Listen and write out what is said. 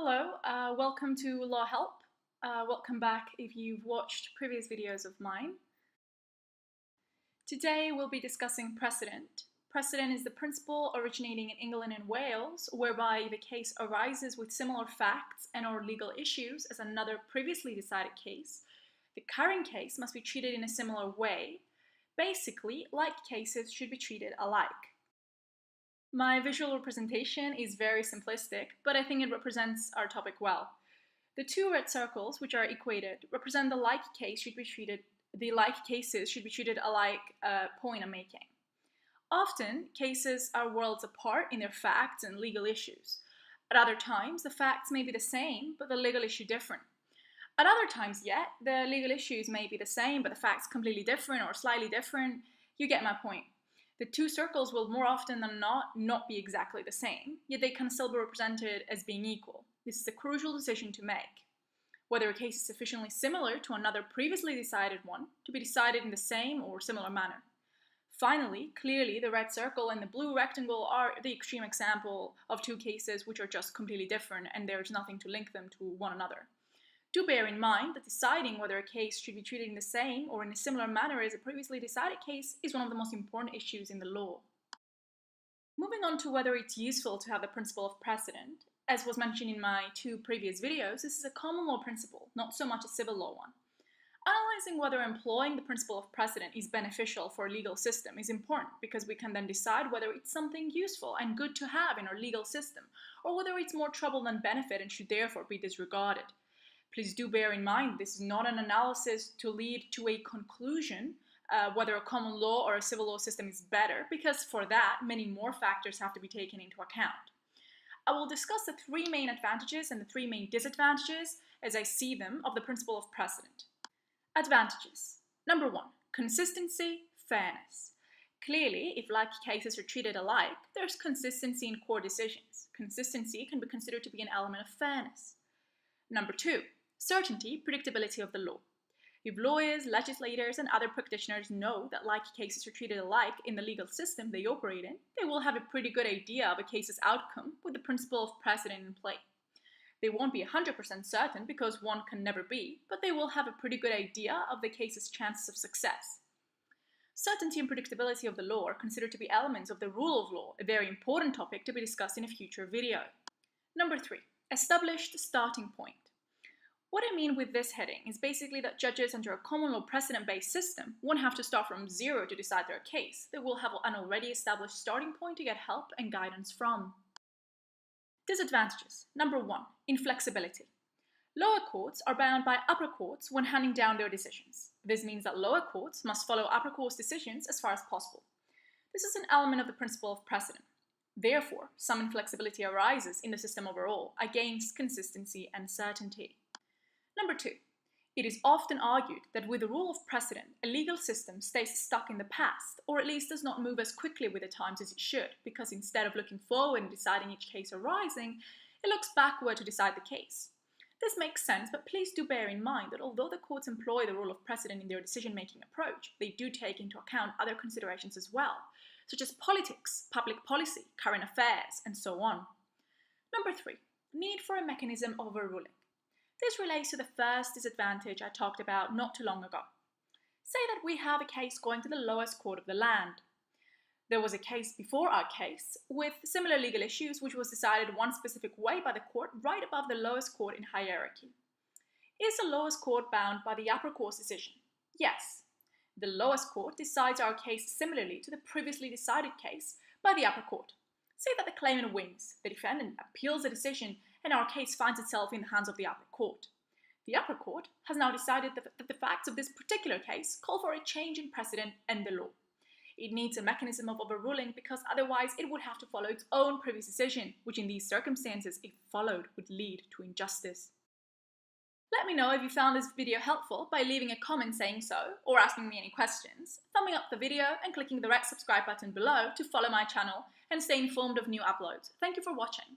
Hello, welcome to Law Help. Welcome back if you've watched previous videos of mine. Today we'll be discussing precedent. Precedent is the principle originating in England and Wales, whereby if a case arises with similar facts and/or legal issues as another previously decided case, the current case must be treated in a similar way. Basically, like cases should be treated alike. My visual representation is very simplistic, but I think it represents our topic well. The two red circles, which are equated, represent the like cases should be treated alike point I'm making. Often, cases are worlds apart in their facts and legal issues. At other times, the facts may be the same, but the legal issue different. At other times yet, the legal issues may be the same, but the facts completely different or slightly different. You get my point. The two circles will more often than not be exactly the same, yet they can still be represented as being equal. This is a crucial decision to make. Whether a case is sufficiently similar to another previously decided one to be decided in the same or similar manner. Finally, clearly the red circle and the blue rectangle are the extreme example of two cases which are just completely different and there's nothing to link them to one another. Do bear in mind that deciding whether a case should be treated in the same or in a similar manner as a previously decided case is one of the most important issues in the law. Moving on to whether it's useful to have the principle of precedent, as was mentioned in my two previous videos, this is a common law principle, not so much a civil law one. Analyzing whether employing the principle of precedent is beneficial for a legal system is important because we can then decide whether it's something useful and good to have in our legal system, or whether it's more trouble than benefit and should therefore be disregarded. Please do bear in mind this is not an analysis to lead to a conclusion whether a common law or a civil law system is better, because for that, many more factors have to be taken into account. I will discuss the three main advantages and the three main disadvantages as I see them of the principle of precedent. Advantages. Number one, consistency, fairness. Clearly, if like cases are treated alike, there's consistency in court decisions. Consistency can be considered to be an element of fairness. Number two, certainty, predictability of the law. If lawyers, legislators, and other practitioners know that like cases are treated alike in the legal system they operate in, they will have a pretty good idea of a case's outcome with the principle of precedent in play. They won't be 100% certain because one can never be, but they will have a pretty good idea of the case's chances of success. Certainty and predictability of the law are considered to be elements of the rule of law, a very important topic to be discussed in a future video. Number three, established starting point. What I mean with this heading is basically that judges under a common law precedent-based system won't have to start from zero to decide their case. They will have an already established starting point to get help and guidance from. Disadvantages. Number one, inflexibility. Lower courts are bound by upper courts when handing down their decisions. This means that lower courts must follow upper courts' decisions as far as possible. This is an element of the principle of precedent. Therefore, some inflexibility arises in the system overall against consistency and certainty. Number two, it is often argued that with the rule of precedent, a legal system stays stuck in the past, or at least does not move as quickly with the times as it should, because instead of looking forward and deciding each case arising, it looks backward to decide the case. This makes sense, but please do bear in mind that although the courts employ the rule of precedent in their decision-making approach, they do take into account other considerations as well, such as politics, public policy, current affairs, and so on. Number three, need for a mechanism of overruling. This relates to the first disadvantage I talked about not too long ago. Say that we have a case going to the lowest court of the land. There was a case before our case with similar legal issues which was decided one specific way by the court right above the lowest court in hierarchy. Is the lowest court bound by the upper court's decision? Yes. The lowest court decides our case similarly to the previously decided case by the upper court. Say that the claimant wins, the defendant appeals the decision, and our case finds itself in the hands of the upper court. The upper court has now decided that the facts of this particular case call for a change in precedent and the law. It needs a mechanism of overruling because otherwise it would have to follow its own previous decision, which in these circumstances, if followed, would lead to injustice. Let me know if you found this video helpful by leaving a comment saying so, or asking me any questions, thumbing up the video and clicking the red subscribe button below to follow my channel and stay informed of new uploads. Thank you for watching.